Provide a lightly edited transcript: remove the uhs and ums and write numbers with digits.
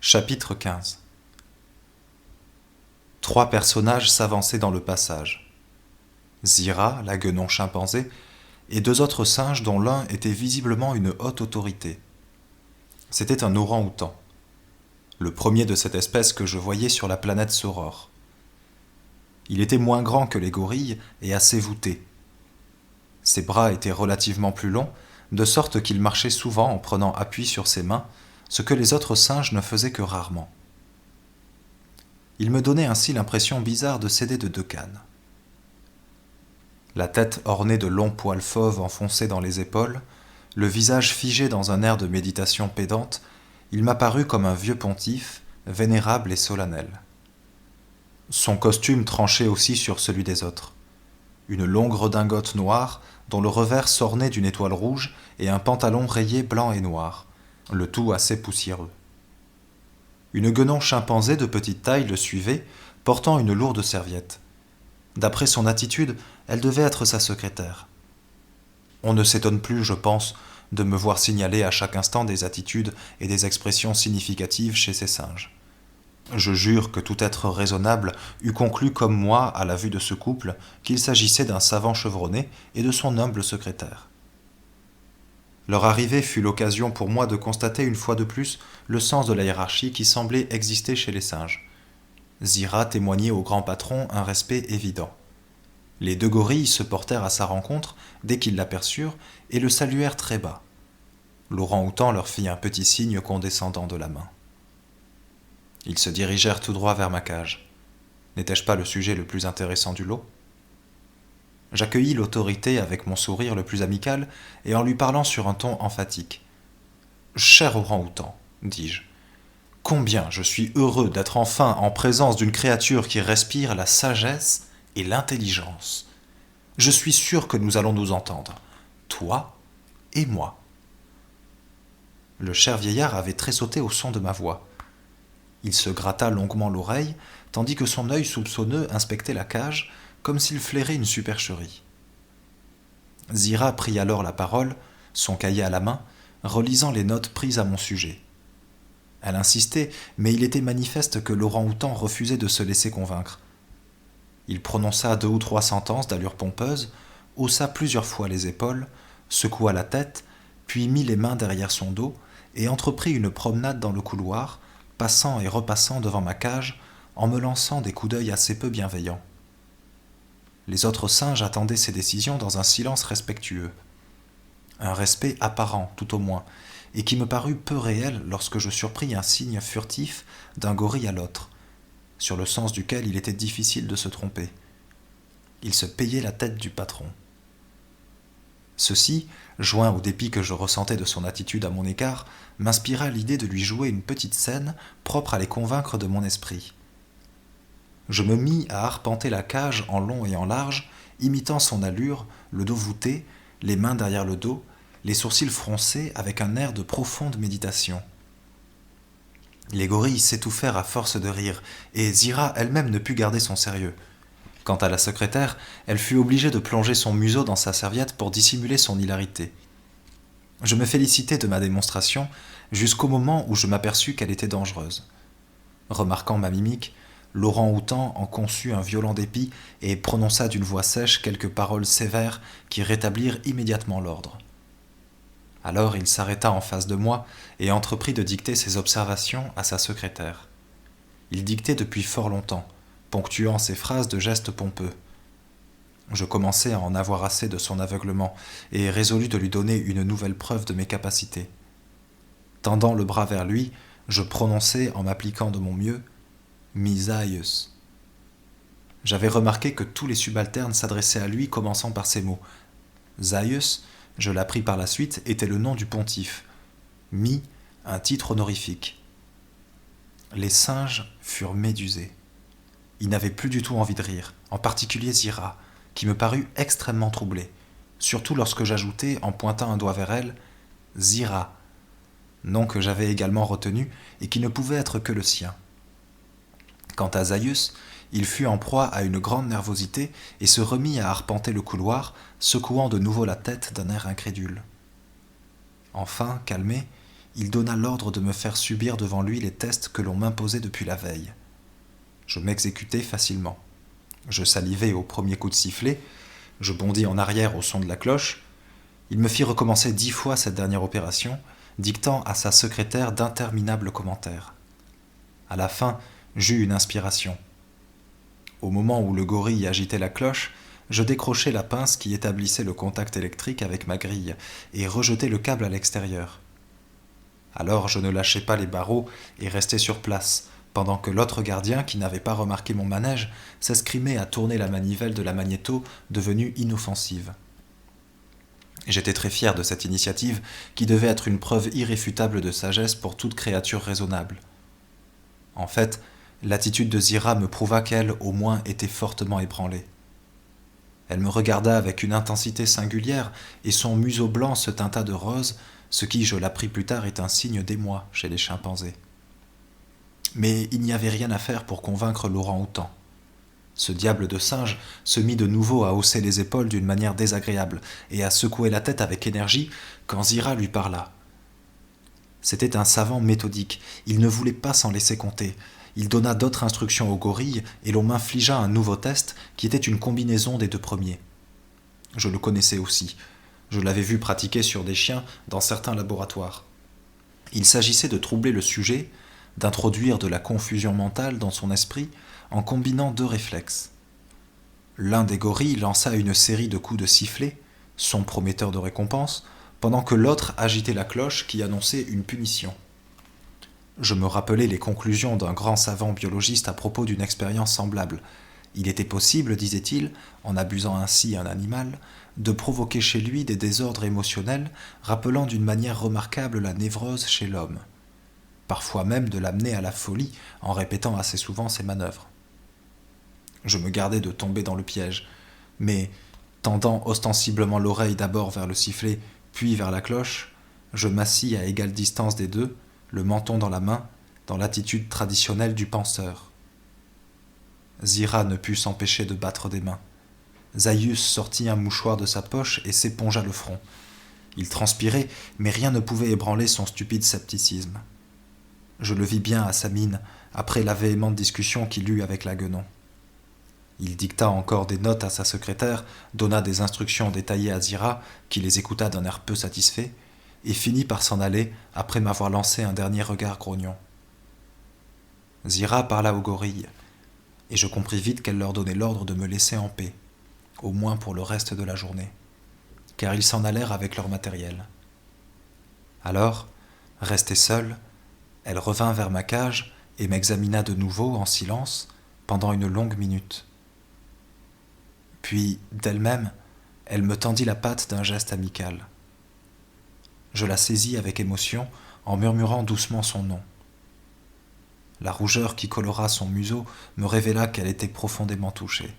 Chapitre 15. Trois personnages s'avançaient dans le passage. Zira, la guenon chimpanzé, et deux autres singes dont l'un était visiblement une haute autorité. C'était un orang-outan, le premier de cette espèce que je voyais sur la planète Sauror. Il était moins grand que les gorilles et assez voûté. Ses bras étaient relativement plus longs, de sorte qu'il marchait souvent en prenant appui sur ses mains, ce que les autres singes ne faisaient que rarement. Il me donnait ainsi l'impression bizarre de s'aider de deux cannes. La tête ornée de longs poils fauves enfoncés dans les épaules, le visage figé dans un air de méditation pédante, il m'apparut comme un vieux pontife, vénérable et solennel. Son costume tranchait aussi sur celui des autres. Une longue redingote noire, dont le revers s'ornait d'une étoile rouge, et un pantalon rayé blanc et noir, le tout assez poussiéreux. Une guenon chimpanzé de petite taille le suivait, portant une lourde serviette. D'après son attitude, elle devait être sa secrétaire. On ne s'étonne plus, je pense, de me voir signaler à chaque instant des attitudes et des expressions significatives chez ces singes. Je jure que tout être raisonnable eût conclu comme moi, à la vue de ce couple, qu'il s'agissait d'un savant chevronné et de son humble secrétaire. Leur arrivée fut l'occasion pour moi de constater une fois de plus le sens de la hiérarchie qui semblait exister chez les singes. Zira témoignait au grand patron un respect évident. Les deux gorilles se portèrent à sa rencontre dès qu'ils l'aperçurent et le saluèrent très bas. L'orang-outan leur fit un petit signe condescendant de la main. Ils se dirigèrent tout droit vers ma cage. N'étais-je pas le sujet le plus intéressant du lot ? J'accueillis l'autorité avec mon sourire le plus amical et en lui parlant sur un ton emphatique. « Cher orang-outan, dis-je, combien je suis heureux d'être enfin en présence d'une créature qui respire la sagesse et l'intelligence. Je suis sûr que nous allons nous entendre, toi et moi. » Le cher vieillard avait tressauté au son de ma voix. Il se gratta longuement l'oreille, tandis que son œil soupçonneux inspectait la cage, comme s'il flairait une supercherie. Zira prit alors la parole, son cahier à la main, relisant les notes prises à mon sujet. Elle insistait, mais il était manifeste que l'orang-outan refusait de se laisser convaincre. Il prononça 2 ou 3 sentences d'allure pompeuse, haussa plusieurs fois les épaules, secoua la tête, puis mit les mains derrière son dos et entreprit une promenade dans le couloir, passant et repassant devant ma cage, en me lançant des coups d'œil assez peu bienveillants. Les autres singes attendaient ces décisions dans un silence respectueux. Un respect apparent, tout au moins, et qui me parut peu réel lorsque je surpris un signe furtif d'un gorille à l'autre, sur le sens duquel il était difficile de se tromper. Il se payait la tête du patron. Ceci, joint au dépit que je ressentais de son attitude à mon égard, m'inspira l'idée de lui jouer une petite scène propre à les convaincre de mon esprit. Je me mis à arpenter la cage en long et en large, imitant son allure, le dos voûté, les mains derrière le dos, les sourcils froncés avec un air de profonde méditation. Les gorilles s'étouffèrent à force de rire, et Zira elle-même ne put garder son sérieux. Quant à la secrétaire, elle fut obligée de plonger son museau dans sa serviette pour dissimuler son hilarité. Je me félicitai de ma démonstration jusqu'au moment où je m'aperçus qu'elle était dangereuse. Remarquant ma mimique, l'orang-outan en conçut un violent dépit et prononça d'une voix sèche quelques paroles sévères qui rétablirent immédiatement l'ordre. Alors il s'arrêta en face de moi et entreprit de dicter ses observations à sa secrétaire. Il dictait depuis fort longtemps, ponctuant ses phrases de gestes pompeux. Je commençai à en avoir assez de son aveuglement et résolus de lui donner une nouvelle preuve de mes capacités. Tendant le bras vers lui, je prononçai en m'appliquant de mon mieux « Misaius ». J'avais remarqué que tous les subalternes s'adressaient à lui commençant par ces mots. Zaius, je l'appris par la suite, était le nom du pontife. Mi, un titre honorifique. Les singes furent médusés. Ils n'avaient plus du tout envie de rire, en particulier Zira, qui me parut extrêmement troublée, surtout lorsque j'ajoutai, en pointant un doigt vers elle, « Zira », nom que j'avais également retenu et qui ne pouvait être que le sien. Quant à Zaius, il fut en proie à une grande nervosité et se remit à arpenter le couloir, secouant de nouveau la tête d'un air incrédule. Enfin, calmé, il donna l'ordre de me faire subir devant lui les tests que l'on m'imposait depuis la veille. Je m'exécutai facilement. Je salivai au premier coup de sifflet, je bondis en arrière au son de la cloche. Il me fit recommencer 10 fois cette dernière opération, dictant à sa secrétaire d'interminables commentaires. À la fin, j'eus une inspiration. Au moment où le gorille agitait la cloche, je décrochai la pince qui établissait le contact électrique avec ma grille et rejetai le câble à l'extérieur. Alors je ne lâchai pas les barreaux et restai sur place, pendant que l'autre gardien, qui n'avait pas remarqué mon manège, s'escrimait à tourner la manivelle de la magnéto devenue inoffensive. J'étais très fier de cette initiative qui devait être une preuve irréfutable de sagesse pour toute créature raisonnable. En fait, l'attitude de Zira me prouva qu'elle, au moins, était fortement ébranlée. Elle me regarda avec une intensité singulière et son museau blanc se teinta de rose, ce qui, je l'appris plus tard, est un signe d'émoi chez les chimpanzés. Mais il n'y avait rien à faire pour convaincre l'orang-outan. Ce diable de singe se mit de nouveau à hausser les épaules d'une manière désagréable et à secouer la tête avec énergie quand Zira lui parla. C'était un savant méthodique, il ne voulait pas s'en laisser compter. Il donna d'autres instructions au gorille et l'on m'infligea un nouveau test qui était une combinaison des deux premiers. Je le connaissais aussi. Je l'avais vu pratiquer sur des chiens dans certains laboratoires. Il s'agissait de troubler le sujet, d'introduire de la confusion mentale dans son esprit en combinant deux réflexes. L'un des gorilles lança une série de coups de sifflet, son prometteur de récompense, pendant que l'autre agitait la cloche qui annonçait une punition. Je me rappelais les conclusions d'un grand savant biologiste à propos d'une expérience semblable. Il était possible, disait-il, en abusant ainsi un animal, de provoquer chez lui des désordres émotionnels rappelant d'une manière remarquable la névrose chez l'homme, parfois même de l'amener à la folie en répétant assez souvent ses manœuvres. Je me gardais de tomber dans le piège, mais, tendant ostensiblement l'oreille d'abord vers le sifflet, puis vers la cloche, je m'assis à égale distance des deux, le menton dans la main, dans l'attitude traditionnelle du penseur. Zira ne put s'empêcher de battre des mains. Zaius sortit un mouchoir de sa poche et s'épongea le front. Il transpirait, mais rien ne pouvait ébranler son stupide scepticisme. Je le vis bien à sa mine, après la véhémente discussion qu'il eut avec la guenon. Il dicta encore des notes à sa secrétaire, donna des instructions détaillées à Zira, qui les écouta d'un air peu satisfait, et finit par s'en aller après m'avoir lancé un dernier regard grognon. Zira parla aux gorilles, et je compris vite qu'elle leur donnait l'ordre de me laisser en paix, au moins pour le reste de la journée, car ils s'en allèrent avec leur matériel. Alors, restée seule, elle revint vers ma cage et m'examina de nouveau en silence pendant une longue minute. Puis, d'elle-même, elle me tendit la patte d'un geste amical. Je la saisis avec émotion en murmurant doucement son nom. La rougeur qui colora son museau me révéla qu'elle était profondément touchée.